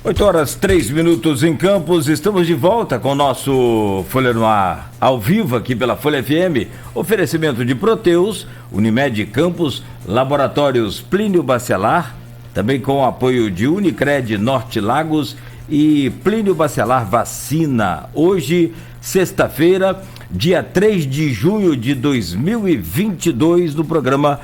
Oito horas, 3 minutos em Campos, estamos de volta com o nosso Folha no Ar, ao vivo aqui pela Folha FM, oferecimento de Proteus, Unimed Campos, Laboratórios Plínio Bacelar, também com o apoio de Unicred Norte Lagos e Plínio Bacelar Vacina. Hoje, sexta-feira, dia 3 de junho de 2022, no programa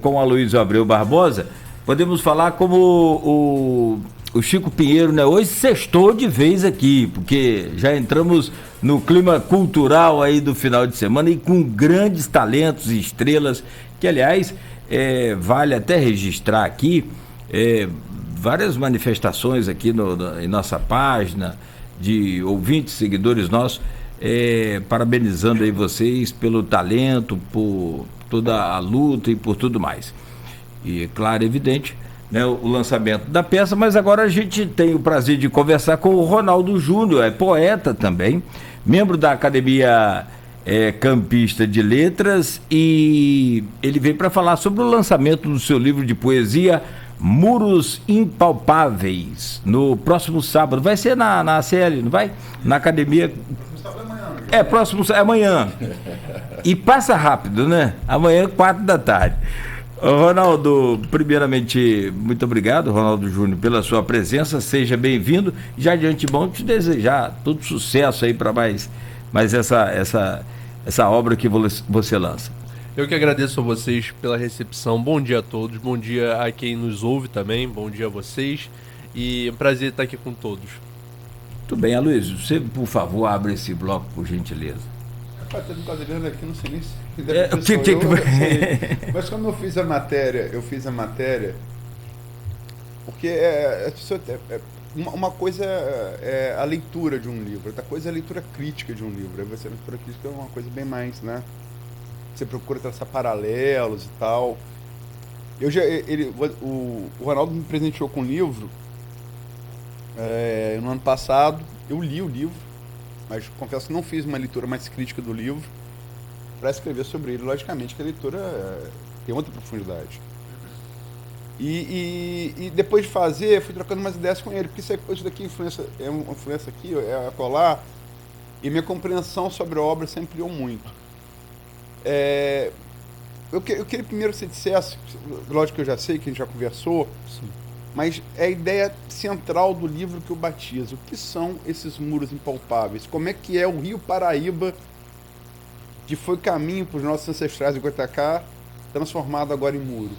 com Aloysio Abreu Barbosa, podemos falar como o Chico Pinheiro, né? Hoje sextou de vez aqui, porque já entramos no clima cultural aí do final de semana e com grandes talentos e estrelas, que aliás, vale até registrar aqui, várias manifestações aqui em nossa página, de ouvintes, seguidores nossos, parabenizando aí vocês pelo talento, por toda a luta e por tudo mais. E claro, evidente, né, o lançamento da peça, mas agora a gente tem o prazer de conversar com o Ronaldo Júnior, é poeta também, membro da Academia Campista de Letras, e ele veio para falar sobre o lançamento do seu livro de poesia Muros Impalpáveis, no próximo sábado. Vai ser na ACL, não vai? Na Academia. Próximo amanhã. E passa rápido, né? Amanhã, 4 da tarde. Ronaldo, primeiramente, muito obrigado, Ronaldo Júnior, pela sua presença, seja bem-vindo. Já de antemão, te desejar todo sucesso aí para mais essa obra que você lança. Eu que agradeço a vocês pela recepção. Bom dia a todos, bom dia a quem nos ouve também, bom dia a vocês e é um prazer estar aqui com todos. Tudo bem, Aloysio, você, por favor, abre esse bloco, por gentileza. Rapaz, tá me quadrilhando aqui, não sei nem se... Mas quando eu fiz a matéria, porque uma coisa é a leitura de um livro, outra coisa é a leitura crítica de um livro. Aí você, a leitura crítica é uma coisa bem mais, né? Você procura traçar paralelos e tal. O Ronaldo me presenteou com um livro no ano passado. Eu li o livro, mas confesso que não fiz uma leitura mais crítica do livro para escrever sobre ele. Logicamente que a leitura tem outra profundidade. E depois de fazer, fui trocando umas ideias com ele, porque isso daqui é uma influência aqui, é acolá, e minha compreensão sobre a obra se ampliou muito. Eu queria primeiro que você dissesse, lógico que eu já sei, que a gente já conversou, sim, mas é a ideia central do livro que eu batizo. O que são esses muros impalpáveis? Como é que é o Rio Paraíba, que foi caminho para os nossos ancestrais de Goitacá, transformado agora em muro?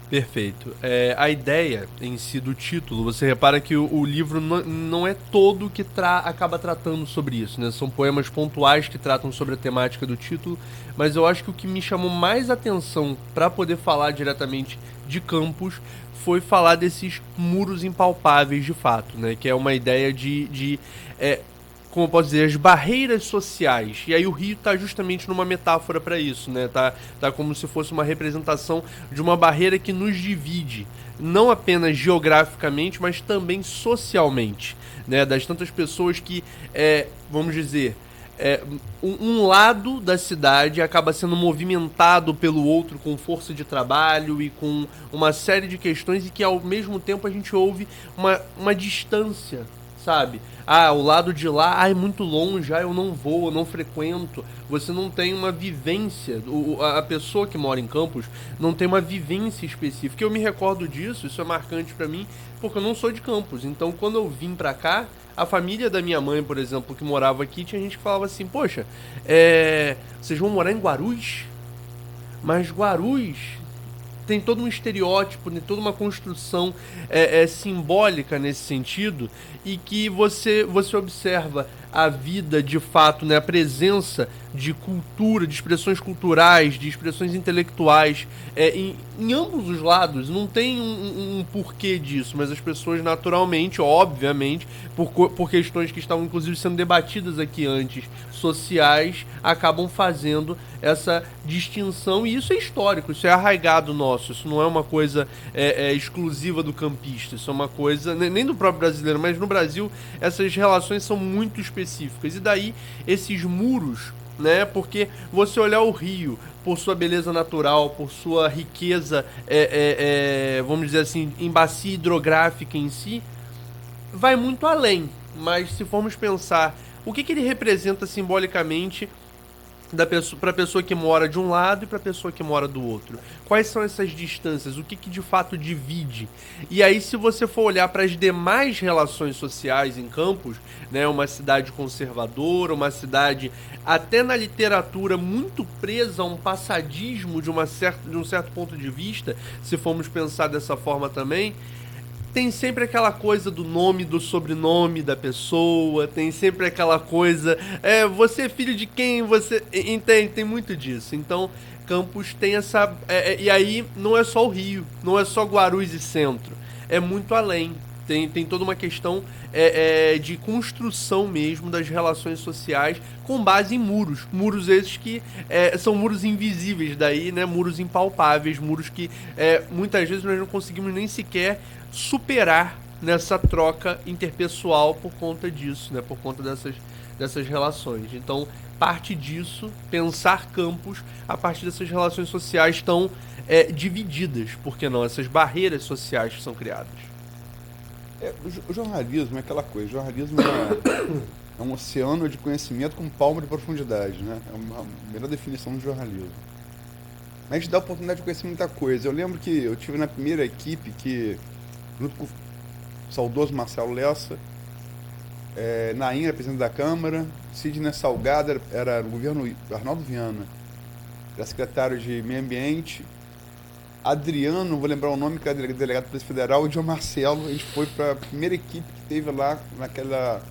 Perfeito. A ideia em si do título, você repara que o livro não é todo que acaba tratando sobre isso, né? São poemas pontuais que tratam sobre a temática do título, mas eu acho que o que me chamou mais atenção para poder falar diretamente de Campos foi falar desses muros impalpáveis de fato, né? Que é uma ideia como eu posso dizer, as barreiras sociais. E aí o Rio está justamente numa metáfora para isso, né? Tá como se fosse uma representação de uma barreira que nos divide, não apenas geograficamente, mas também socialmente, né? Das tantas pessoas que, vamos dizer, um lado da cidade acaba sendo movimentado pelo outro com força de trabalho e com uma série de questões, e que ao mesmo tempo a gente ouve uma distância, sabe? O lado de lá, é muito longe, eu não vou, eu não frequento. Você não tem uma vivência, a pessoa que mora em Campos não tem uma vivência específica. Eu me recordo disso, isso é marcante pra mim, porque eu não sou de Campos. Então, quando eu vim pra cá, a família da minha mãe, por exemplo, que morava aqui, tinha gente que falava assim, poxa, vocês vão morar em Guarulhos? Mas Guarulhos tem todo um estereótipo, né, toda uma construção simbólica nesse sentido, e que você observa a vida de fato, né, a presença de cultura, de expressões culturais, de expressões intelectuais em ambos os lados. Não tem um porquê disso, mas as pessoas naturalmente, obviamente, por questões que estavam inclusive sendo debatidas aqui antes, sociais, acabam fazendo essa distinção, e isso é histórico, isso é arraigado nosso, isso não é uma coisa exclusiva do campista, isso é uma coisa, nem do próprio brasileiro, mas no Brasil essas relações são muito específicas, e daí esses muros né? Porque você olhar o Rio por sua beleza natural, por sua riqueza, vamos dizer assim, em bacia hidrográfica em si, vai muito além. Mas se formos pensar o que ele representa simbolicamente para a pessoa que mora de um lado e para a pessoa que mora do outro. Quais são essas distâncias? O que de fato divide? E aí, se você for olhar para as demais relações sociais em Campos, né, uma cidade conservadora, uma cidade até na literatura muito presa a um passadismo de um certo ponto de vista, se formos pensar dessa forma também, tem sempre aquela coisa do nome, do sobrenome da pessoa, tem sempre aquela coisa, você é filho de quem, você... Entende? Tem muito disso. Então, Campos tem essa... e aí, não é só o Rio, não é só Guarulhos e Centro, é muito além. Tem toda uma questão de construção mesmo das relações sociais com base em muros. Muros esses que são muros invisíveis daí, né? Muros impalpáveis, muros que muitas vezes nós não conseguimos nem sequer superar nessa troca interpessoal por conta disso, né? Por conta dessas relações. Então, parte disso, pensar Campos a partir dessas relações sociais tão divididas, por que não? Essas barreiras sociais que são criadas. O jornalismo é aquela coisa, o jornalismo é um oceano de conhecimento com palmo de profundidade, né? É a melhor definição do jornalismo. Mas a gente dá a oportunidade de conhecer muita coisa. Eu lembro que eu tive na primeira equipe que, junto com o saudoso Marcelo Lessa, Naim era presidente da Câmara, Sidney Salgado era no governo Arnaldo Viana, era secretário de Meio Ambiente, Adriano, não vou lembrar o nome, que era delegado da Polícia Federal, e João Marcelo. A gente foi para a primeira equipe que teve lá naquela...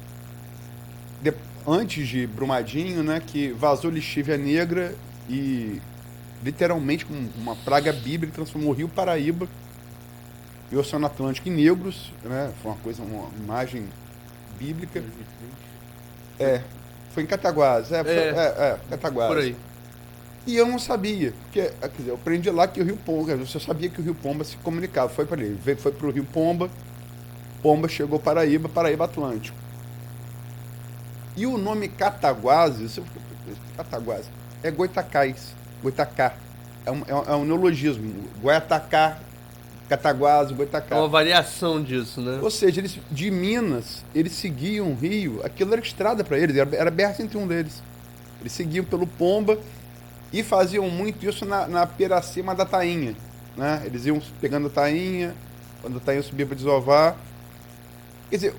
antes de Brumadinho, né, que vazou lixívia negra e literalmente com uma praga bíblica transformou o Rio Paraíba e o Oceano Atlântico em negros, né? Foi uma imagem bíblica. Foi em Cataguases, Cataguases. Por aí. E eu não sabia, porque, quer dizer, eu aprendi lá que o Rio Pomba, eu só sabia que o Rio Pomba se comunicava, foi para ele, foi para o Rio Pomba, Pomba chegou Paraíba, Paraíba Atlântico. E o nome Cataguases, Cataguases, é Goitacás, Goitacá, é um neologismo, Goiatacá, Cataguases, Goitacá. É uma variação disso, né? Ou seja, de Minas, eles seguiam o rio, aquilo era estrada para eles, era aberto entre um deles. Eles seguiam pelo Pomba, e faziam muito isso na Piracema da Tainha, né? Eles iam pegando a Tainha, quando a Tainha subia para desovar. Quer dizer,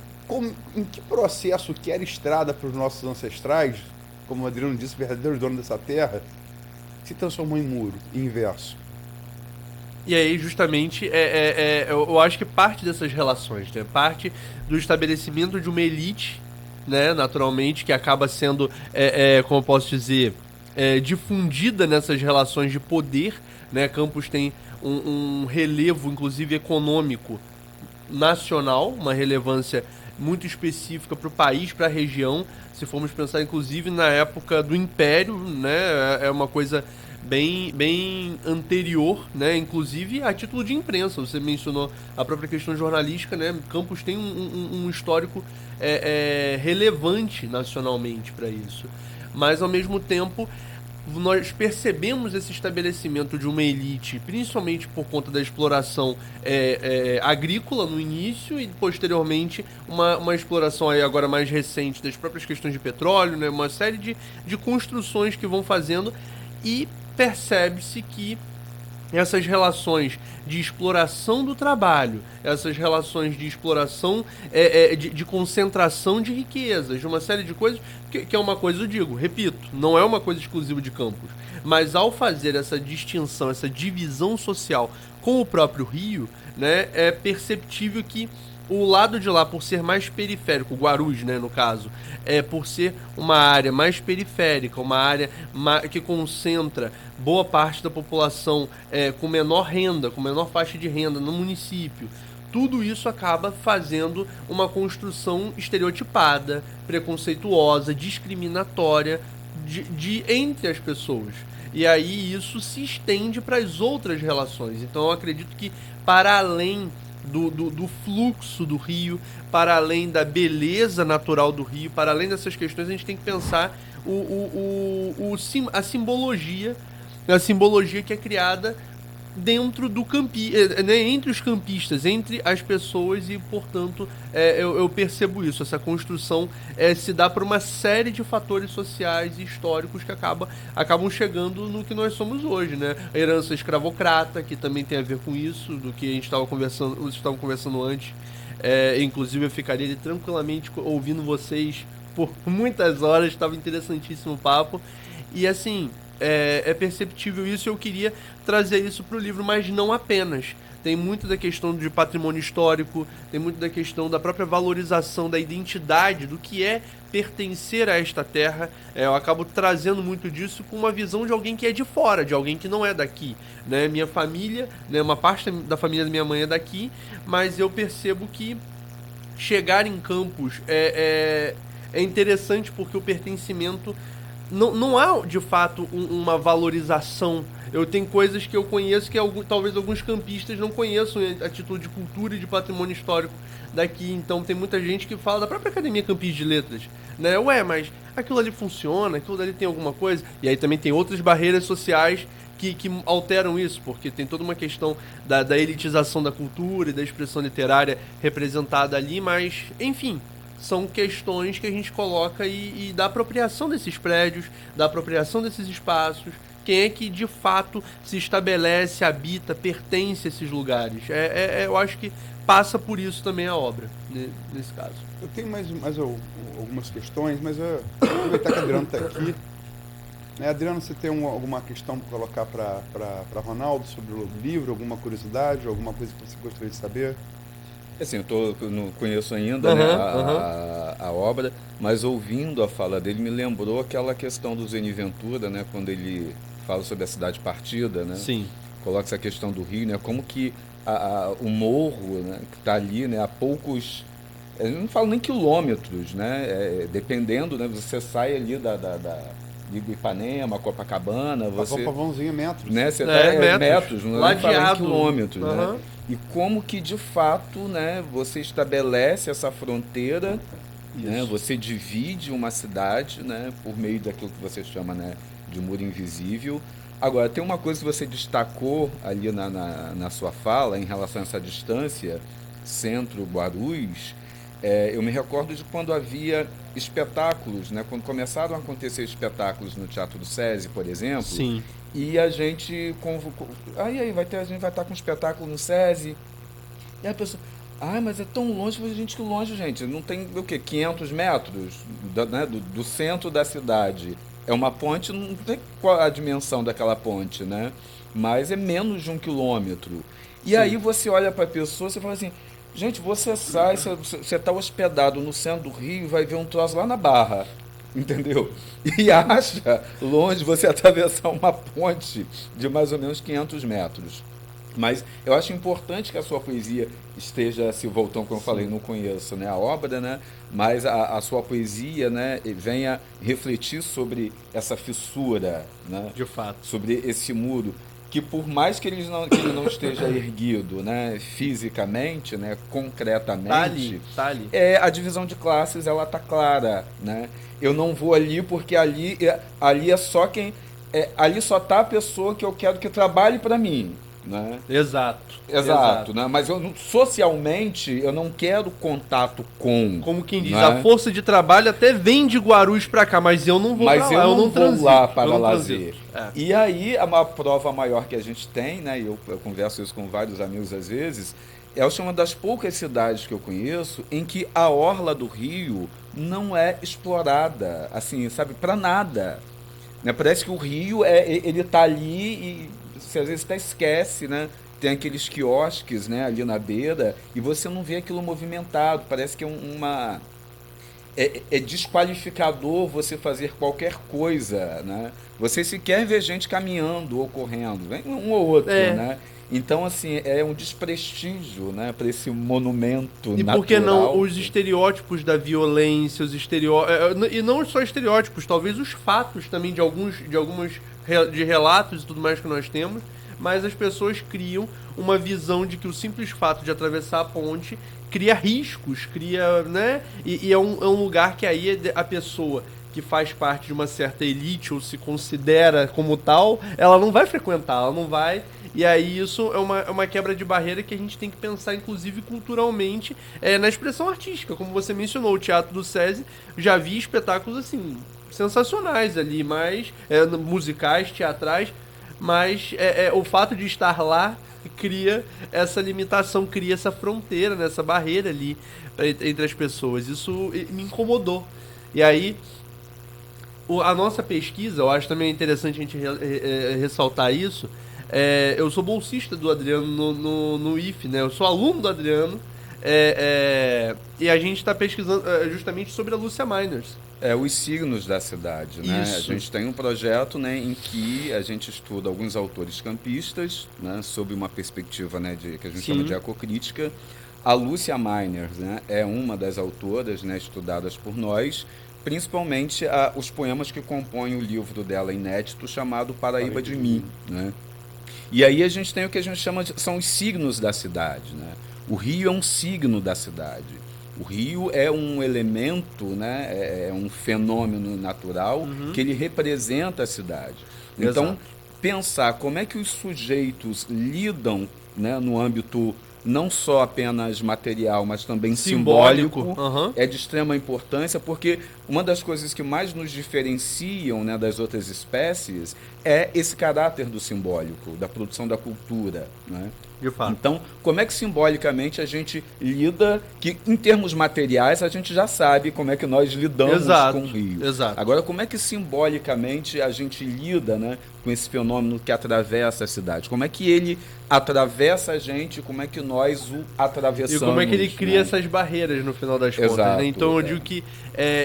em que processo que era estrada para os nossos ancestrais, como o Adriano disse, verdadeiros donos dessa terra, se transformou em muro, em inverso? E aí, justamente, eu acho que parte dessas relações, né? Parte do estabelecimento de uma elite, né? Naturalmente, que acaba sendo, como eu posso dizer... difundida nessas relações de poder, né? Campos tem um relevo, inclusive econômico, nacional, uma relevância muito específica para o país, para a região. Se formos pensar, inclusive, na época do Império, né? É uma coisa bem anterior, né? Inclusive a título de imprensa. Você mencionou a própria questão jornalística, né? Campos tem um histórico relevante nacionalmente para isso. Mas, ao mesmo tempo, nós percebemos esse estabelecimento de uma elite, principalmente por conta da exploração agrícola no início e, posteriormente, uma exploração aí agora mais recente das próprias questões de petróleo, né? Uma série de construções que vão fazendo, e percebe-se que essas relações de exploração do trabalho, essas relações de exploração, de concentração de riquezas, de uma série de coisas, que é uma coisa, eu digo, repito, não é uma coisa exclusiva de Campos, mas ao fazer essa distinção, essa divisão social com o próprio Rio, né, é perceptível que o lado de lá, por ser mais periférico, Guarulhos, né, no caso, por ser uma área mais periférica, uma área que concentra boa parte da população com menor renda, com menor faixa de renda no município, tudo isso acaba fazendo uma construção estereotipada, preconceituosa, discriminatória entre as pessoas. E aí isso se estende para as outras relações. Então eu acredito que, para além do fluxo do rio, para além da beleza natural do rio, para além dessas questões, a gente tem que pensar a simbologia que é criada dentro do né, entre os campistas, entre as pessoas e, portanto, eu percebo isso. Essa construção se dá por uma série de fatores sociais e históricos que acabam chegando no que nós somos hoje, né? A herança escravocrata, que também tem a ver com isso, do que a gente estava conversando antes. Inclusive, eu ficaria ali tranquilamente ouvindo vocês por muitas horas, estava interessantíssimo o papo. E, assim... É perceptível isso, eu queria trazer isso para o livro, mas não apenas. Tem muito da questão de patrimônio histórico, tem muito da questão da própria valorização da identidade, do que é pertencer a esta terra. Eu acabo trazendo muito disso com uma visão de alguém que é de fora, de alguém que não é daqui, né? Minha família, né, uma parte da família da minha mãe é daqui, mas eu percebo que chegar em Campos é interessante porque o pertencimento... Não há, de fato, uma valorização. Eu tenho coisas que eu conheço que talvez alguns campistas não conheçam a título de cultura e de patrimônio histórico daqui. Então tem muita gente que fala da própria Academia Campis de Letras, né? Mas aquilo ali funciona, aquilo ali tem alguma coisa. E aí também tem outras barreiras sociais que alteram isso, porque tem toda uma questão da elitização da cultura e da expressão literária representada ali, mas, enfim... São questões que a gente coloca e da apropriação desses prédios, da apropriação desses espaços. Quem é que de fato se estabelece, habita, pertence a esses lugares? Eu acho que passa por isso também a obra, nesse caso. Eu tenho mais algumas questões, mas eu vou aproveitar que a Adriano está aqui. Adriano, você tem alguma questão para colocar para Ronaldo sobre o livro, alguma curiosidade, alguma coisa que você gostaria de saber? Assim, eu não conheço ainda a obra, mas ouvindo a fala dele me lembrou aquela questão do Zeni Ventura, né, quando ele fala sobre a cidade partida, né? Sim. Coloca essa questão do Rio, né, como que o morro, né, que está ali, né, a poucos, eu não falo nem quilômetros, né, dependendo, né, você sai ali de Ipanema, Copacabana, você... Pavãozinho metros. Né, você tá metros, não fala em quilômetros, uhum. né? E como que, de fato, né, você estabelece essa fronteira, né, você divide uma cidade, né, por meio daquilo que você chama, né, de muro invisível. Agora, tem uma coisa que você destacou ali na sua fala em relação a essa distância, Centro-Guarulhos. Eu me recordo de quando havia espetáculos, né, quando começaram a acontecer espetáculos no Teatro do SESI, por exemplo. Sim. E a gente convocou. A gente vai estar com um espetáculo no SESI. E a pessoa. Mas é tão longe, a gente que longe, gente. Não tem o quê? 500 metros do centro da cidade. É uma ponte, não tem qual a dimensão daquela ponte, né? Mas é menos de 1 quilômetro. E aí você olha para a pessoa e fala assim: gente, você sai, você está hospedado no centro do Rio e vai ver um troço lá na Barra. Entendeu? E acha longe você atravessar uma ponte de mais ou menos 500 metros. Mas eu acho importante que a sua poesia esteja se voltando, como eu falei, não conheço, né, a obra, né, mas a sua poesia, né, venha refletir sobre essa fissura, né, de fato, sobre esse muro, que por mais que ele não esteja erguido, né, fisicamente, né, concretamente, tá ali. A divisão de classes ela tá clara, né? Eu não vou ali porque ali é só ali só tá a pessoa que eu quero que trabalhe para mim, né? Exato. Né? Mas socialmente eu não quero contato com. Como quem diz, né? a força de trabalho até vem de Guarulhos para cá, mas eu não vou para lá. Mas eu não vou lá para lazer. E aí a prova maior que a gente tem, né? Eu converso isso com vários amigos às vezes. Essa é uma das poucas cidades que eu conheço em que a orla do Rio não é explorada, assim, sabe, para nada. Né? Parece que o Rio ele tá ali e você às vezes até esquece, né? Tem aqueles quiosques, né, ali na beira e você não vê aquilo movimentado. Parece que é desqualificador você fazer qualquer coisa, né? Você sequer vê gente caminhando ou correndo, vem um ou outro, né? Então, assim, é um desprestígio, né, para esse monumento natural. E por que não os estereótipos da violência, e não só estereótipos, talvez os fatos também de relatos e tudo mais que nós temos, mas as pessoas criam uma visão de que o simples fato de atravessar a ponte cria riscos, cria, né? E é um lugar que aí a pessoa que faz parte de uma certa elite ou se considera como tal, ela não vai frequentar, ela não vai. E aí isso é uma quebra de barreira que a gente tem que pensar, inclusive culturalmente, na expressão artística. Como você mencionou, o Teatro do SESI, já vi espetáculos assim sensacionais ali, mas musicais, teatrais, mas o fato de estar lá cria essa limitação, cria essa fronteira, né, essa barreira ali entre as pessoas. Isso me incomodou. E aí, a nossa pesquisa, eu acho também interessante a gente ressaltar isso. Eu sou bolsista do Adriano no IFE, né? Eu sou aluno do Adriano. E a gente está pesquisando justamente sobre a Lúcia Miners. Os signos da cidade, né? Isso. A gente tem um projeto, né, em que a gente estuda alguns autores campistas, né, sob uma perspectiva, né, que a gente chama de ecocrítica. A Lúcia Miners, né, é uma das autoras, né, estudadas por nós, principalmente os poemas que compõem o livro dela inédito chamado Paraíba de Mim, né? E aí a gente tem o que a gente chama são os signos da cidade, né? O rio é um signo da cidade. O rio é um elemento, né? É um fenômeno natural que ele representa a cidade. Então, Exato. pensar como é que os sujeitos lidam, né, no âmbito não só apenas material, mas também simbólico, é de extrema importância, porque uma das coisas que mais nos diferenciam, né, das outras espécies é esse caráter do simbólico, da produção da cultura, né? De fato. Então, como é que simbolicamente a gente lida, que em termos materiais a gente já sabe como é que nós lidamos com o rio. Exato. Agora, como é que simbolicamente a gente lida, né, com esse fenômeno que atravessa a cidade? Como é que ele atravessa a gente, como é que nós o atravessamos? E como é que ele cria né? essas barreiras no final das contas, Exato, né? Então eu digo que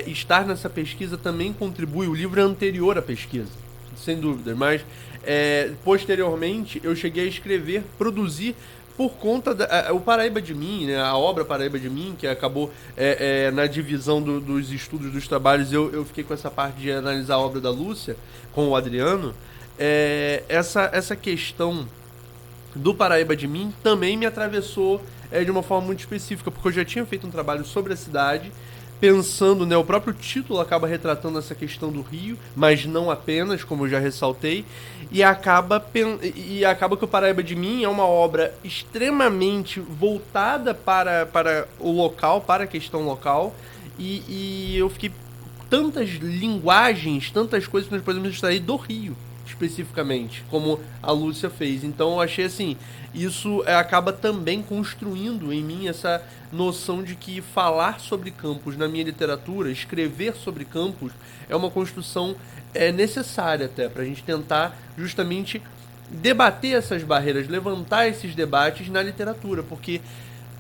estar nessa pesquisa também contribui. O livro é anterior à pesquisa, sem dúvida, mas posteriormente eu cheguei a escrever, produzir por conta o Paraíba de Mim, né? A obra Paraíba de Mim, que acabou na divisão dos estudos dos trabalhos, eu fiquei com essa parte de analisar a obra da Lúcia com o Adriano. Essa questão do Paraíba de Mim também me atravessou de uma forma muito específica, porque eu já tinha feito um trabalho sobre a cidade, pensando, né, o próprio título acaba retratando essa questão do rio, mas não apenas, como eu já ressaltei, e acaba que o Paraíba de Mim é uma obra extremamente voltada para o local, para a questão local, e eu fiquei tantas linguagens, tantas coisas que nós podemos extrair do rio, especificamente, como a Lúcia fez. Então eu achei assim, isso acaba também construindo em mim essa noção de que falar sobre campos na minha literatura, escrever sobre campos, é uma construção necessária até, para a gente tentar justamente debater essas barreiras, levantar esses debates na literatura, porque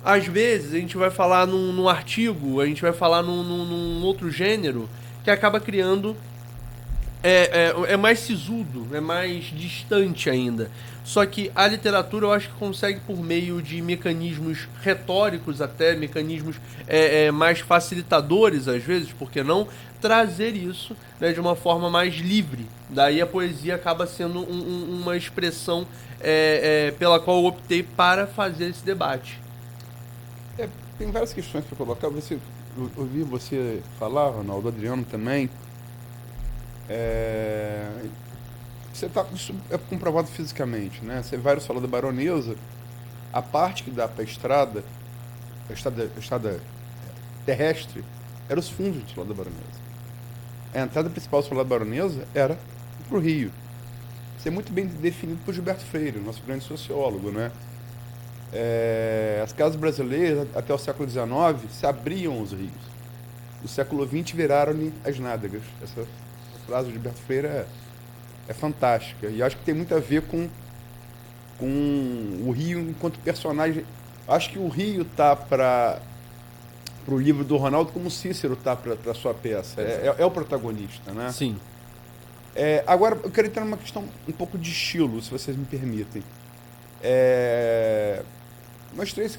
às vezes a gente vai falar num artigo, a gente vai falar num outro gênero, que acaba criando é mais sisudo, é mais distante ainda. Só que a literatura eu acho que consegue, por meio de mecanismos retóricos até, mecanismos mais facilitadores às vezes, por que não, trazer isso, né, de uma forma mais livre. Daí a poesia acaba sendo uma expressão pela qual eu optei para fazer esse debate. Tem várias questões para colocar. Ouvi você falar, Ronaldo, Adriano também. Isso é comprovado fisicamente, né? Você vai falar da Baronesa, a parte que dá para a estrada terrestre, era os fundos do Solar da Baronesa. A entrada principal do Solar da Baronesa era para o rio. Isso é muito bem definido por Gilberto Freire, nosso grande sociólogo, né? As casas brasileiras, até o século XIX, se abriam os rios. No século XX, viraram-lhe as nádegas. Essa frase de Gilberto Freire é fantástica. E acho que tem muito a ver com o rio enquanto personagem. Acho que o rio está para o livro do Ronaldo como o Cícero está para a sua peça. É o protagonista, né? Sim. Agora, eu quero entrar numa questão um pouco de estilo, se vocês me permitem. Nós três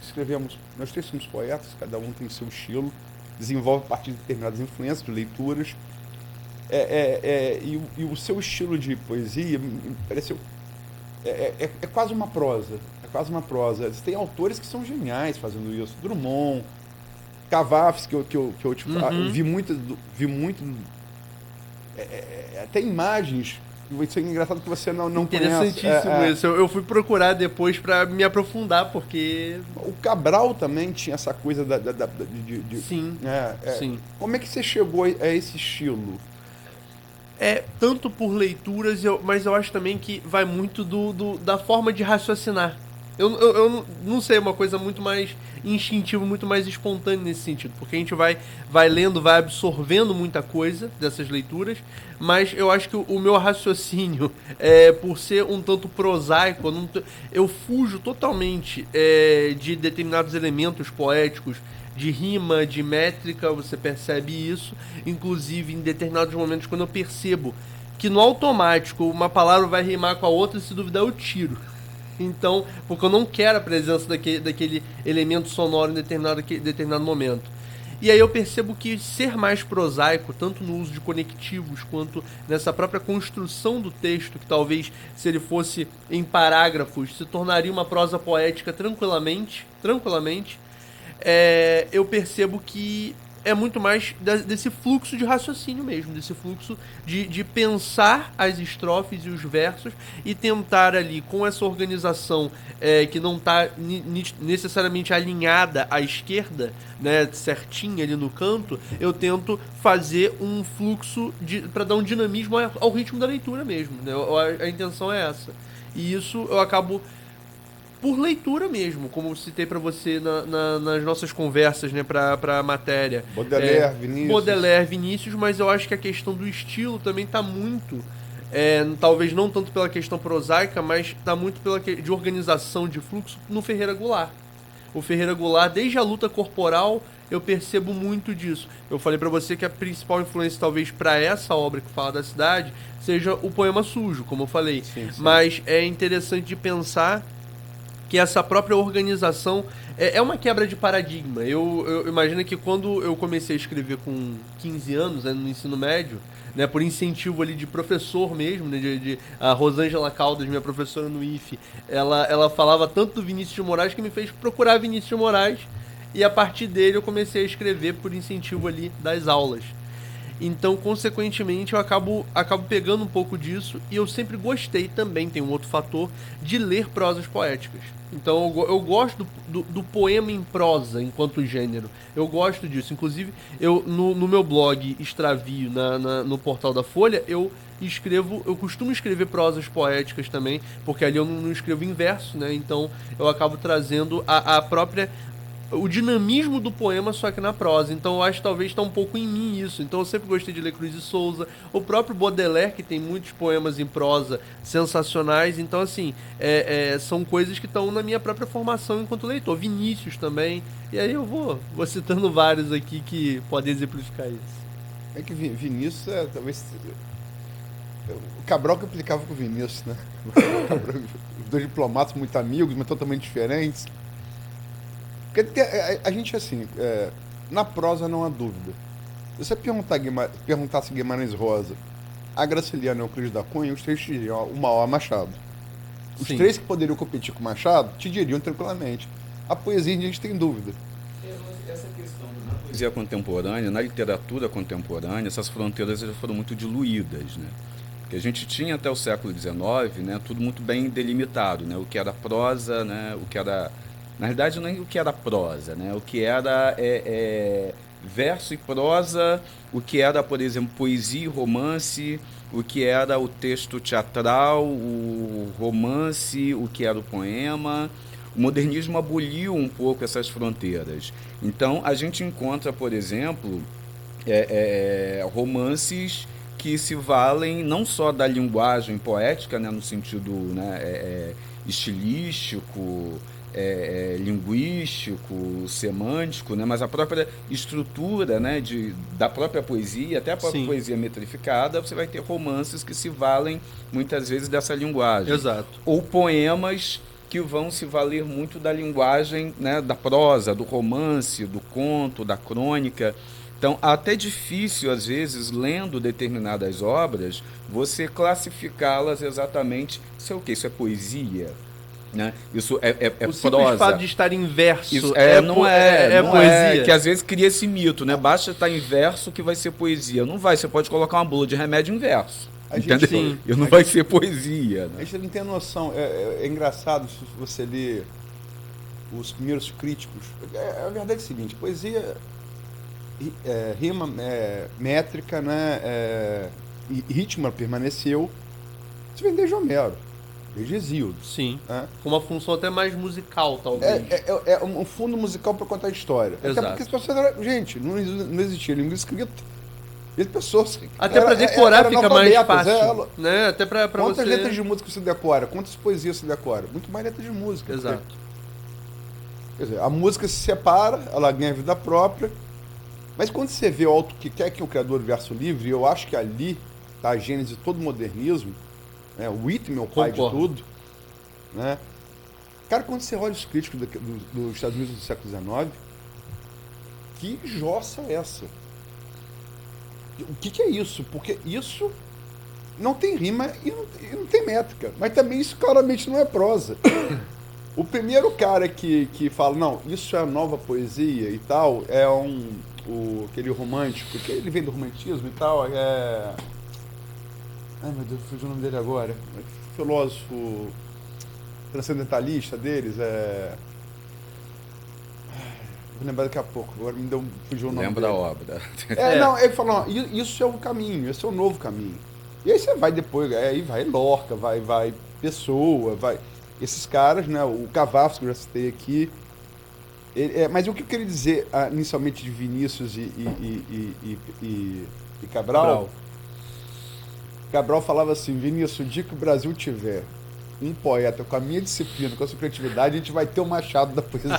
somos poetas, cada um tem seu estilo, desenvolve a partir de determinadas influências, de leituras. E o seu estilo de poesia me pareceu é quase uma prosa. É quase uma prosa. Tem autores que são geniais fazendo isso. Drummond, Cavafis, que eu tipo, vi muito. Até imagens. Isso é engraçado que você não conhece. Interessantíssimo isso. Eu fui procurar depois pra me aprofundar, porque... O Cabral também tinha essa coisa Sim, sim. Como é que você chegou a esse estilo? Tanto por leituras, mas eu acho também que vai muito da forma de raciocinar. Eu não sei, é uma coisa muito mais instintiva, muito mais espontânea nesse sentido, porque a gente vai lendo, vai absorvendo muita coisa dessas leituras, mas eu acho que o meu raciocínio, por ser um tanto prosaico, eu fujo totalmente de determinados elementos poéticos, de rima, de métrica, você percebe isso, inclusive em determinados momentos quando eu percebo que no automático uma palavra vai rimar com a outra, se duvidar eu tiro. Então, porque eu não quero a presença daquele elemento sonoro em determinado momento. E aí eu percebo que ser mais prosaico, tanto no uso de conectivos, quanto nessa própria construção do texto, que talvez se ele fosse em parágrafos, se tornaria uma prosa poética tranquilamente, eu percebo que é muito mais desse fluxo de raciocínio mesmo, desse fluxo de pensar as estrofes e os versos e tentar ali, com essa organização que não está necessariamente alinhada à esquerda, né, certinha ali no canto, eu tento fazer um fluxo para dar um dinamismo ao ritmo da leitura mesmo, né? A intenção é essa. E isso eu acabo... por leitura mesmo, como eu citei pra você nas nossas conversas, né, pra matéria. Baudelaire, Vinícius, mas eu acho que a questão do estilo também tá muito, talvez não tanto pela questão prosaica, mas tá muito de organização de fluxo no Ferreira Goulart. O Ferreira Goulart, desde a luta corporal, eu percebo muito disso. Eu falei pra você que a principal influência, talvez, pra essa obra que fala da cidade, seja o poema sujo, como eu falei. Sim. Mas é interessante de pensar que essa própria organização é uma quebra de paradigma. Eu imagino que quando eu comecei a escrever com 15 anos, no ensino médio, né, por incentivo ali de professor mesmo, né, a Rosângela Caldas, minha professora no IFE, ela falava tanto do Vinícius de Moraes que me fez procurar Vinícius de Moraes, e a partir dele eu comecei a escrever por incentivo ali das aulas. Então, consequentemente, eu acabo pegando um pouco disso, e eu sempre gostei também, tem um outro fator, de ler prosas poéticas. Então eu gosto do poema em prosa enquanto gênero. Eu gosto disso. Inclusive, no meu blog Extravio, no portal da Folha, eu costumo escrever prosas poéticas também, porque ali eu não escrevo em verso, né? Então eu acabo trazendo o dinamismo do poema, só que na prosa. Então eu acho que talvez está um pouco em mim isso. Então eu sempre gostei de ler Cruz de Souza, o próprio Baudelaire, que tem muitos poemas em prosa sensacionais. Então, assim, são coisas que estão na minha própria formação enquanto leitor. Vinícius também. E aí eu vou citando vários aqui que podem exemplificar isso. É que Vinícius talvez... O Cabral que aplicava com o Vinícius, né? Os dois diplomatas muito amigos, mas totalmente diferentes. Porque a gente, assim, na prosa não há dúvida. Se você perguntasse a Guimarães Rosa, a Graciliano e o Cruz da Cunha, os três te diriam o maior Machado. Os Sim. três que poderiam competir com o Machado te diriam tranquilamente. A poesia a gente tem dúvida. Essa questão da poesia contemporânea, na literatura contemporânea, essas fronteiras já foram muito diluídas, né? Porque a gente tinha até o século XIX, né, tudo muito bem delimitado, né? O que era prosa, né? O que era... Na realidade, não é o que era prosa, né? O que era verso e prosa, o que era, por exemplo, poesia e romance, o que era o texto teatral, o romance, o que era o poema. O modernismo aboliu um pouco essas fronteiras. Então, a gente encontra, por exemplo, romances que se valem não só da linguagem poética, né, no sentido, né, estilístico, linguístico, semântico, né, mas a própria estrutura, né, da própria poesia, até a própria Sim. poesia metrificada, você vai ter romances que se valem muitas vezes dessa linguagem. Exato. Ou poemas que vão se valer muito da linguagem, né, da prosa, do romance, do conto, da crônica. Então, até difícil, às vezes, lendo determinadas obras, você classificá-las exatamente, isso é o quê? Isso é poesia? Né? Isso é O simples prosa. fato de estar em verso Isso, não não é poesia. que às vezes cria esse mito, né? Basta estar em verso que vai ser poesia. Não vai, você pode colocar uma bula de remédio em verso. A gente- Entendeu? sim. E não vai ser poesia. A Né? gente não tem noção. É engraçado se você ler os primeiros críticos. A verdade é o seguinte: poesia, rima, métrica, né? E ritmo permaneceu. Isso vem desde Homero, desde Hesíodo. Sim. Né? Com uma função até mais musical, talvez. É um fundo musical para contar a história. Exato. Até porque as pessoas eram. Gente, não existia língua escrita. E as pessoas. Até pra decorar fica mais analfabetas, fácil. Né? Até pra Quantas você... letras de música você decora? Quantas poesias você decora? Muito mais letras de música. Exato. Quer dizer, a música se separa, ela ganha vida própria. Mas quando você vê o Auto que quer que é o criador do verso livre, eu acho que ali está a gênese de todo o modernismo. Né? O Whitman é o pai Concordo. de tudo. Né? Cara, quando você olha os críticos dos Estados Unidos do século XIX, que jossa é essa? O que é isso? Porque isso não tem rima e não tem métrica. Mas também isso claramente não é prosa. O primeiro cara que fala, não, isso é a nova poesia e tal, é aquele romântico, que ele vem do romantismo e tal, Ai meu Deus, fugiu o nome dele agora. Filósofo transcendentalista deles, Vou lembrar daqui a pouco, agora fugiu o nome Lembra dele. da obra. Não, ele falou, isso é o caminho, esse é o novo caminho. E aí você vai depois, aí vai Lorca, vai Pessoa, vai... Esses caras, né, o Cavafos que eu já citei aqui. Mas o que eu queria dizer inicialmente de Vinícius e Cabral? Cabral falava assim, Vinícius, o dia que o Brasil tiver um poeta com a minha disciplina, com a sua criatividade, a gente vai ter o Machado da poesia.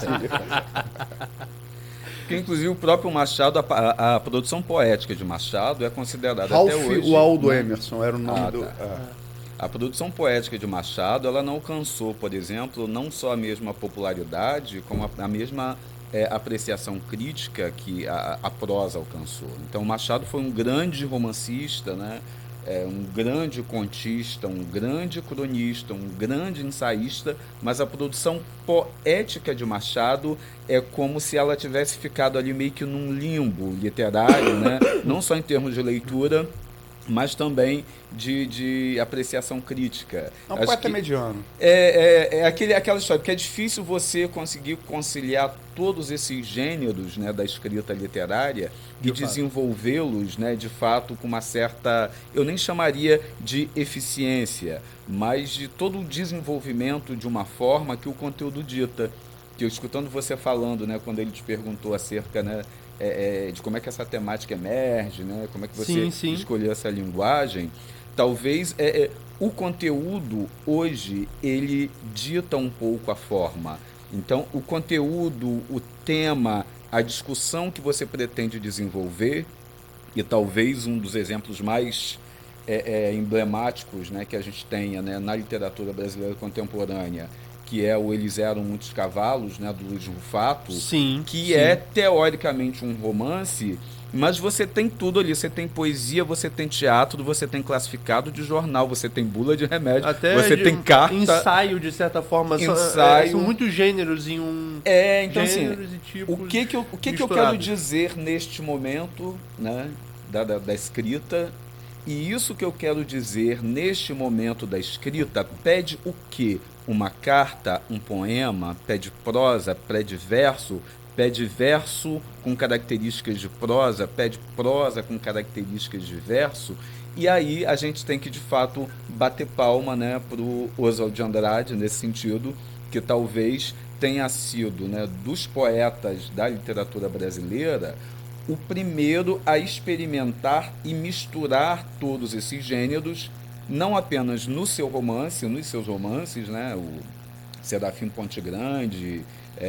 Porque, inclusive, o próprio Machado, a produção poética de Machado é considerada Ralph até hoje... Waldo né? Emerson era o nome do... A produção poética de Machado, ela não alcançou, por exemplo, não só a mesma popularidade, como a mesma apreciação crítica que a prosa alcançou. Então, Machado foi um grande romancista, né? Um grande contista, um grande cronista, um grande ensaísta, mas a produção poética de Machado é como se ela tivesse ficado ali meio que num limbo literário, né? Não só em termos de leitura, mas também de apreciação crítica. É um poeta mediano. Aquela história, porque é difícil você conseguir conciliar todos esses gêneros, né, da escrita literária e desenvolvê-los, né, de fato com uma certa, eu nem chamaria de eficiência, mas de todo o desenvolvimento de uma forma que o conteúdo dita. Que eu escutando você falando, né, quando ele te perguntou acerca, né, de como é que essa temática emerge, né, como é que você escolheu essa linguagem, talvez o conteúdo hoje ele dita um pouco a forma. Então, o conteúdo, o tema, a discussão que você pretende desenvolver, e talvez um dos exemplos mais emblemáticos, né, que a gente tenha, né, na literatura brasileira contemporânea, que é o Eles Eram Muitos Cavalos, né, do Luiz Rufato, que é teoricamente um romance, mas você tem tudo ali, você tem poesia, você tem teatro, você tem classificado de jornal, você tem bula de remédio, até você tem carta... Ensaio, de certa forma. Ensaio. São muitos gêneros em um... então gêneros assim, e tipos o que eu quero dizer neste momento, né, da escrita, e isso que eu quero dizer neste momento da escrita pede o quê? Uma carta, um poema, pede prosa, pede verso com características de prosa, pede prosa com características de verso, e aí a gente tem que, de fato, bater palma, né, para o Oswald de Andrade, nesse sentido, que talvez tenha sido, né, dos poetas da literatura brasileira, o primeiro a experimentar e misturar todos esses gêneros, não apenas no seu romance, nos seus romances, né, o Serafim Ponte Grande,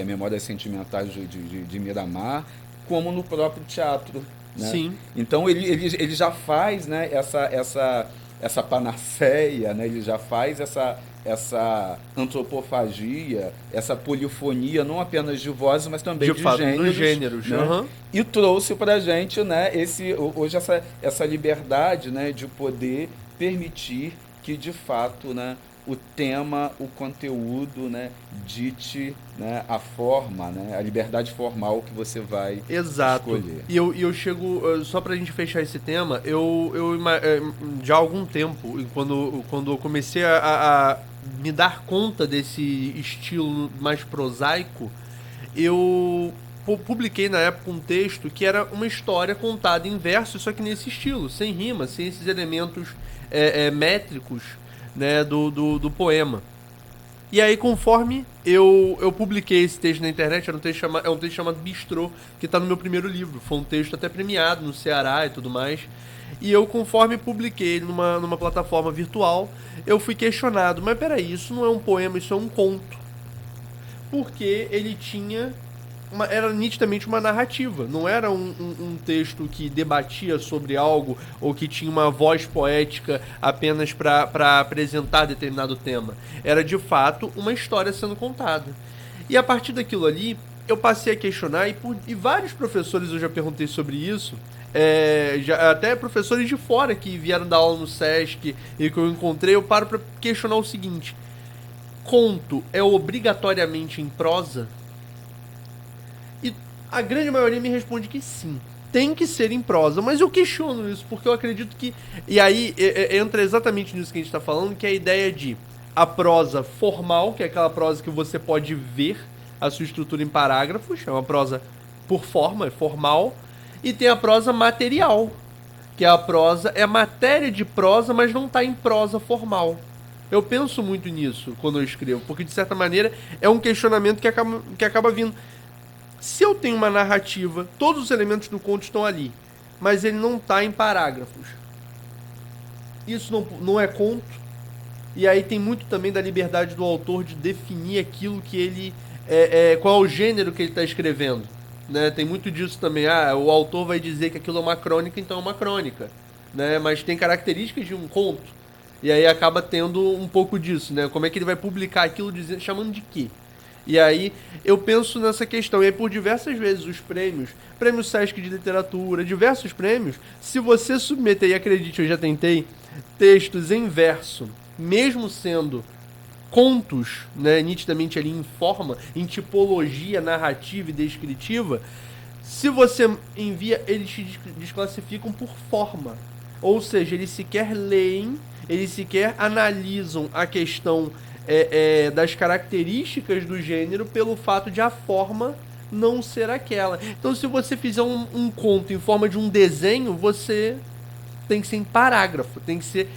Memórias Sentimentais de Miramar, como no próprio teatro. Né? Sim. Então ele já faz, né, essa essa panaceia, né? Ele já faz essa antropofagia, essa polifonia, não apenas de vozes, mas também de fato, gêneros. dos gêneros. Né? Uhum. E trouxe para a gente, né, hoje essa liberdade, né, de poder permitir que, de fato, né, o tema, o conteúdo, né, dite, né, a forma, né, a liberdade formal que você vai escolher. E eu chego, só pra gente fechar esse tema, já há algum tempo, quando eu comecei a me dar conta desse estilo mais prosaico, eu publiquei na época um texto que era uma história contada em verso, só que nesse estilo, sem rima, sem esses elementos métricos, né, do poema. E aí, conforme eu publiquei esse texto na internet, é um texto chamado Bistrô, que está no meu primeiro livro. Foi um texto até premiado no Ceará e tudo mais. E eu, conforme publiquei ele numa plataforma virtual, eu fui questionado, mas peraí, isso não é um poema, isso é um conto. Porque ele tinha... era nitidamente uma narrativa, não era um texto que debatia sobre algo ou que tinha uma voz poética apenas para apresentar determinado tema. Era de fato uma história sendo contada. E a partir daquilo ali, eu passei a questionar, e vários professores eu já perguntei sobre isso, até professores de fora que vieram dar aula no SESC e que eu encontrei, eu paro para questionar o seguinte: conto é obrigatoriamente em prosa? A grande maioria me responde que sim, tem que ser em prosa, mas eu questiono isso, porque eu acredito que... E aí entra exatamente nisso que a gente está falando, que é a ideia de a prosa formal, que é aquela prosa que você pode ver a sua estrutura em parágrafos, é uma prosa por forma, é formal, e tem a prosa material, que a prosa é matéria de prosa, mas não está em prosa formal. Eu penso muito nisso quando eu escrevo, porque de certa maneira é um questionamento que acaba vindo. Se eu tenho uma narrativa, todos os elementos do conto estão ali, mas ele não está em parágrafos, isso não é conto. E aí tem muito também da liberdade do autor de definir aquilo que ele... qual é o gênero que ele está escrevendo, né? Tem muito disso também. O autor vai dizer que aquilo é uma crônica, então é uma crônica, né? Mas tem características de um conto. E aí acaba tendo um pouco disso, né? Como é que ele vai publicar aquilo chamando de quê? E aí eu penso nessa questão. E aí por diversas vezes os prêmios Sesc de literatura, diversos prêmios, se você submeter, e acredite, eu já tentei, textos em verso, mesmo sendo contos, né, nitidamente ali em forma, em tipologia narrativa e descritiva, se você envia, eles te desclassificam por forma. Ou seja, eles sequer leem, eles sequer analisam a questão das características do gênero pelo fato de a forma não ser aquela. Então, se você fizer um conto em forma de um desenho, você tem que ser em parágrafo, tem que ser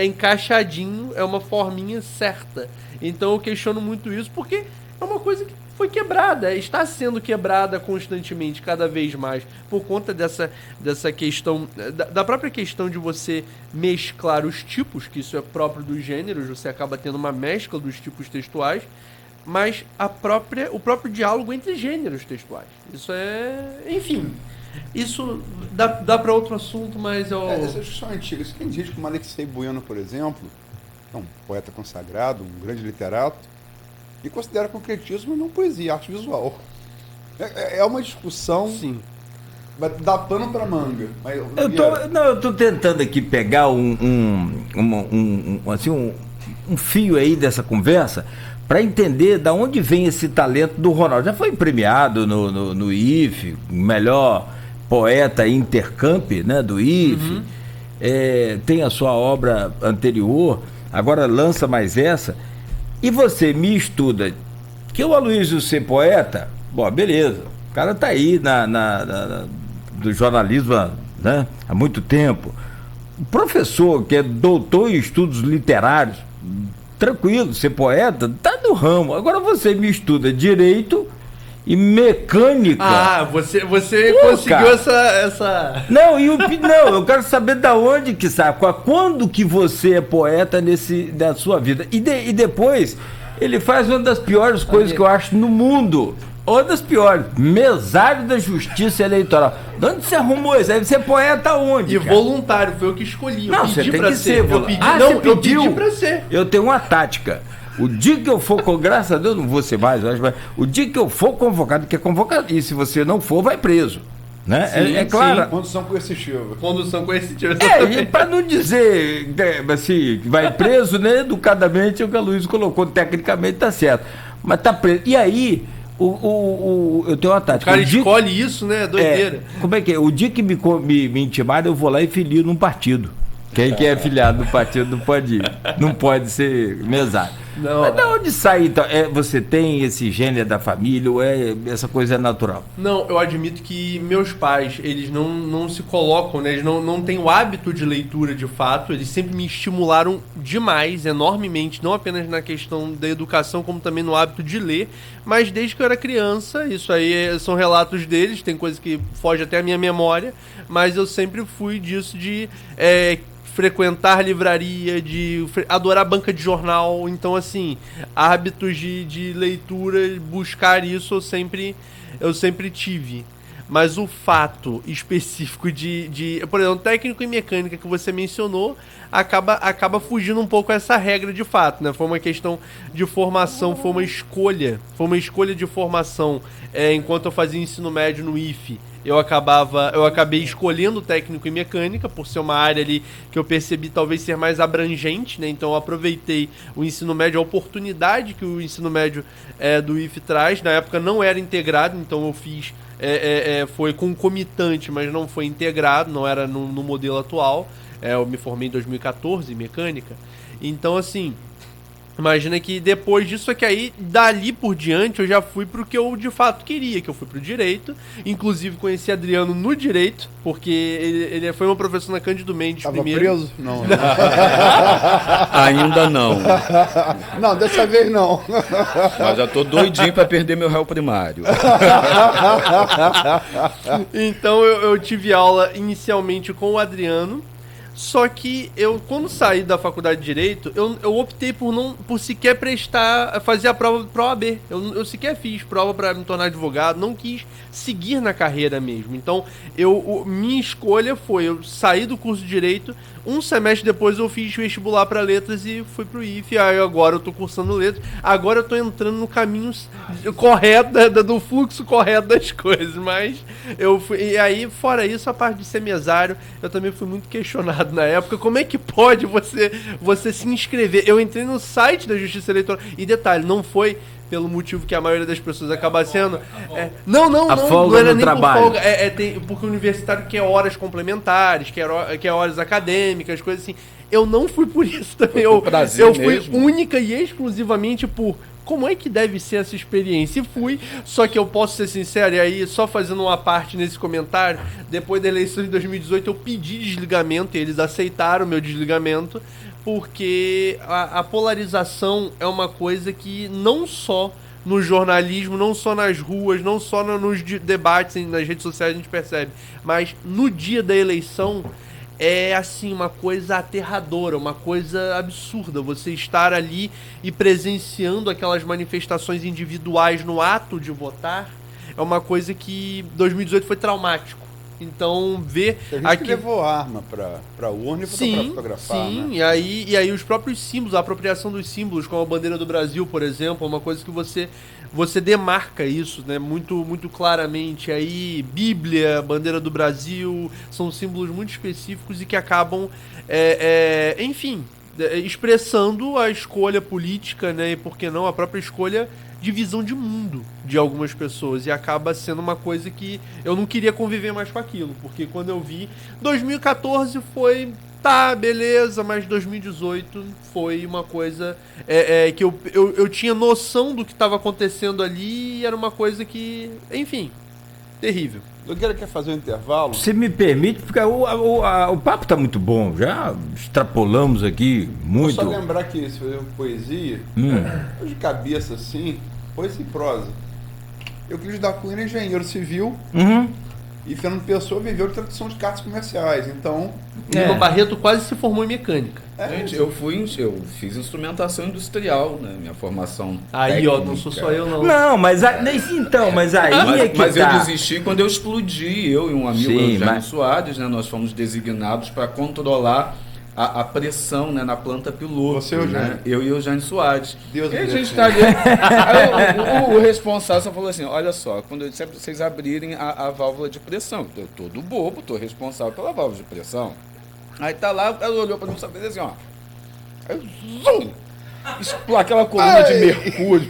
encaixadinho, é uma forminha certa. Então eu questiono muito isso, porque é uma coisa que foi quebrada, está sendo quebrada constantemente, cada vez mais, por conta dessa questão, da própria questão de você mesclar os tipos, que isso é próprio dos gêneros, você acaba tendo uma mescla dos tipos textuais, mas o próprio diálogo entre gêneros textuais. Isso enfim, isso dá para outro assunto, mas essa discussão é antiga. Isso quem diz que o Alexei Bueno, por exemplo, é um poeta consagrado, um grande literato, e considera concretismo não poesia, arte visual. É uma discussão. Sim. Dá pano para manga. Mas eu tô tentando aqui pegar um fio aí dessa conversa para entender da onde vem esse talento do Ronaldo. Já foi premiado no IFE, melhor poeta Intercamp, né, do IFE. Uhum. Tem a sua obra anterior, agora lança mais essa. E você me estuda que o Aloysio ser poeta, bom, beleza, o cara tá aí do jornalismo, né, há muito tempo. O professor que é doutor em estudos literários, tranquilo, ser poeta, tá no ramo. Agora você me estuda direito e mecânica. Você conseguiu essa... Não, eu quero saber da onde que sabe, quando que você é poeta da sua vida. E depois, ele faz uma das piores coisas que eu acho no mundo, Ou das piores, mesário da Justiça Eleitoral. De onde você arrumou isso? Aí você é poeta onde? E cara? voluntário, foi eu que escolhi. Eu Não, pedi você tem pra que ser. Eu pedi, Ah, não, você eu pediu? pedi pra ser. Eu tenho uma tática. O dia que eu for, graças a Deus, não vou ser mais, mas o dia que eu for convocado, que é convocado, e se você não for, vai preso. Né? Sim, é claro. Condução coercitiva. Condução coercitiva. E para não dizer assim, vai preso, né? Educadamente, o que a Luiz colocou, tecnicamente tá certo. Mas tá preso. E aí, eu tenho uma O tática. cara O dia escolhe isso, né? Doideira. como é que é? O dia que me intimarem, eu vou lá e filio num partido. Quem que é filiado no partido não pode ir. Não pode ser mesário. Não. Mas de onde sai, então? Você tem esse gênero da família ou essa coisa é natural? Não, eu admito que meus pais, eles não se colocam, né? Eles não têm o hábito de leitura de fato. Eles sempre me estimularam demais, enormemente, não apenas na questão da educação, como também no hábito de ler. Mas desde que eu era criança, isso aí são relatos deles, tem coisa que foge até a minha memória, mas eu sempre fui disso de frequentar livraria, de adorar banca de jornal. Então, assim, hábitos de leitura, buscar isso eu sempre tive. Mas o fato específico de por exemplo, técnico em mecânica que você mencionou, acaba fugindo um pouco essa regra de fato, né? Foi uma questão de formação, foi uma escolha de formação. Enquanto eu fazia ensino médio no IFE, eu acabei escolhendo técnico em mecânica, por ser uma área ali que eu percebi talvez ser mais abrangente, né? Então eu aproveitei o ensino médio, a oportunidade que o ensino médio do IFE traz. Na época não era integrado, então eu fiz, foi concomitante, mas não foi integrado, não era no modelo atual. Eu me formei em 2014 em mecânica. Então, assim, imagina que depois disso, que aí, dali por diante, eu já fui pro que eu de fato queria, que eu fui pro direito. Inclusive, conheci Adriano no direito, porque ele foi meu professor na Cândido Mendes primeiro. Tava preso? Não. Ainda não. Não, dessa vez não. Mas já tô doidinho pra perder meu réu primário. Então, eu tive aula inicialmente com o Adriano. Só que quando saí da faculdade de Direito, eu optei por sequer fazer a prova para OAB. Eu sequer fiz prova para me tornar advogado, não quis seguir na carreira mesmo. Então, minha escolha foi, eu saí do curso de Direito, um semestre depois eu fiz vestibular para Letras e fui pro IFE. Aí agora eu tô cursando Letras, agora eu tô entrando no caminho correto, do fluxo correto das coisas. Mas eu fui, e aí, fora isso, a parte de ser mesário, eu também fui muito questionado na época. Como é que pode você se inscrever? Eu entrei no site da Justiça Eleitoral, e detalhe, não foi pelo motivo que a maioria das pessoas acaba sendo. Não era nem trabalho. por folga. Porque o universitário quer horas complementares, quer horas acadêmicas, coisas assim. Eu não fui por isso também. Eu fui única e exclusivamente por como é que deve ser essa experiência. E fui, só que eu posso ser sincero, e aí só fazendo uma parte nesse comentário, depois da eleição de 2018 eu pedi desligamento e eles aceitaram o meu desligamento, porque a polarização é uma coisa que não só no jornalismo, não só nas ruas, não só nos debates nas redes sociais a gente percebe, mas no dia da eleição é assim uma coisa aterradora, uma coisa absurda. Você estar ali e presenciando aquelas manifestações individuais no ato de votar é uma coisa que 2018 foi traumático. Então, ver a gente aqui levou arma pra urna e pra fotografar. Sim, né? e aí os próprios símbolos, a apropriação dos símbolos, como a bandeira do Brasil, por exemplo, é uma coisa que você demarca isso, né, muito, muito claramente. Aí, Bíblia, bandeira do Brasil, são símbolos muito específicos e que acabam, enfim, expressando a escolha política, né, e por que não a própria escolha de visão de mundo de algumas pessoas, e acaba sendo uma coisa que eu não queria conviver mais com aquilo, porque quando eu vi 2014 foi, tá, beleza, mas 2018 foi uma coisa que eu tinha noção do que estava acontecendo ali, e era uma coisa que, enfim, terrível. Nogueira quer fazer um intervalo? Se me permite, porque o papo está muito bom, já extrapolamos aqui muito. Vou só lembrar que se fazer poesia, de cabeça assim, poesia e prosa. Euclides da Cunha é engenheiro civil E Fernando Pessoa viveu de tradução de cartas comerciais. Então, Lima Barreto quase se formou em mecânica. Gente, eu fiz instrumentação industrial, né? Minha formação. Aí, técnica. ó, não sou só eu, não. Não, mas então, mas aí é que Mas eu tá. desisti quando eu explodi, eu e um amigo, Sim, Eugênio mas- Soares, né? Nós fomos designados para controlar a pressão, né, na planta piloto. Você, Eugênio? Né? Eu e Eugênio Soares. Deus E a me gente defenda. tá ali. O responsável só falou assim: olha só, quando eu disser pra vocês abrirem a válvula de pressão, eu tô todo bobo, tô responsável pela válvula de pressão. Aí tá lá, ela olhou para mim e fez assim: ó. Aí, zum! Explodiu aquela coluna de mercúrio.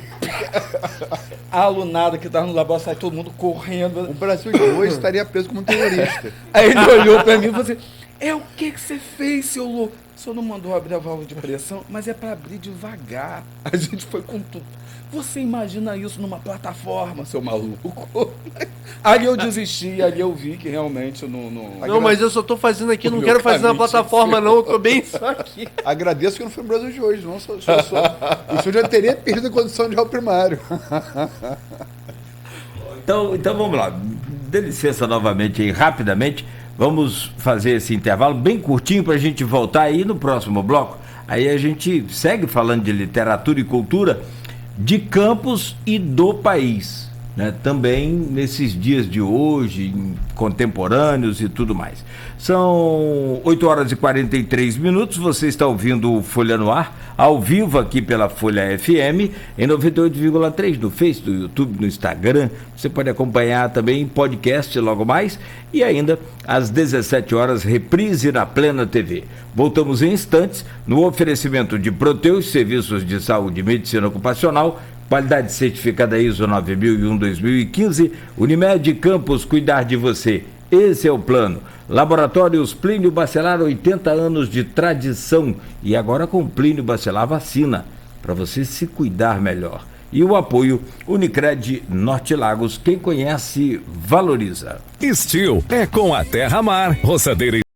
A alunada que tava no laboratório, sai todo mundo correndo. o Brasil de hoje estaria preso como um terrorista. Aí ele olhou pra mim e falou assim: é o que você fez, seu louco? O senhor não mandou abrir a válvula de pressão, mas é pra abrir devagar. A gente foi com tudo. Você imagina isso numa plataforma, seu maluco? Aí eu desisti, ali eu vi que realmente não... Não, mas eu só tô fazendo aqui, O não meu quero fazer na caminho plataforma, tinha que não. Eu tô bem só aqui. Agradeço que eu não fui no Brasil de hoje, não. O senhor já teria perdido a condição de réu primário. Então vamos lá. Dê licença novamente aí, rapidamente. Vamos fazer esse intervalo bem curtinho para a gente voltar aí no próximo bloco. Aí a gente segue falando de literatura e cultura de Campos e do país, né? Também nesses dias de hoje, contemporâneos e tudo mais. São 8 horas e 43 minutos, você está ouvindo o Folha no Ar, ao vivo aqui pela Folha FM, em 98,3 no Face, no YouTube, no Instagram. Você pode acompanhar também em podcast logo mais e ainda às 17 horas, reprise na Plena TV. Voltamos em instantes no oferecimento de Proteus, serviços de saúde e medicina ocupacional, qualidade certificada ISO 9001-2015, Unimed Campos, cuidar de você. Esse é o plano. Laboratórios Plínio Bacelar, 80 anos de tradição e agora com Plínio Bacelar vacina, para você se cuidar melhor. E o apoio Unicred Norte Lagos, quem conhece, valoriza. Estil é com a Terra Mar, roçadeira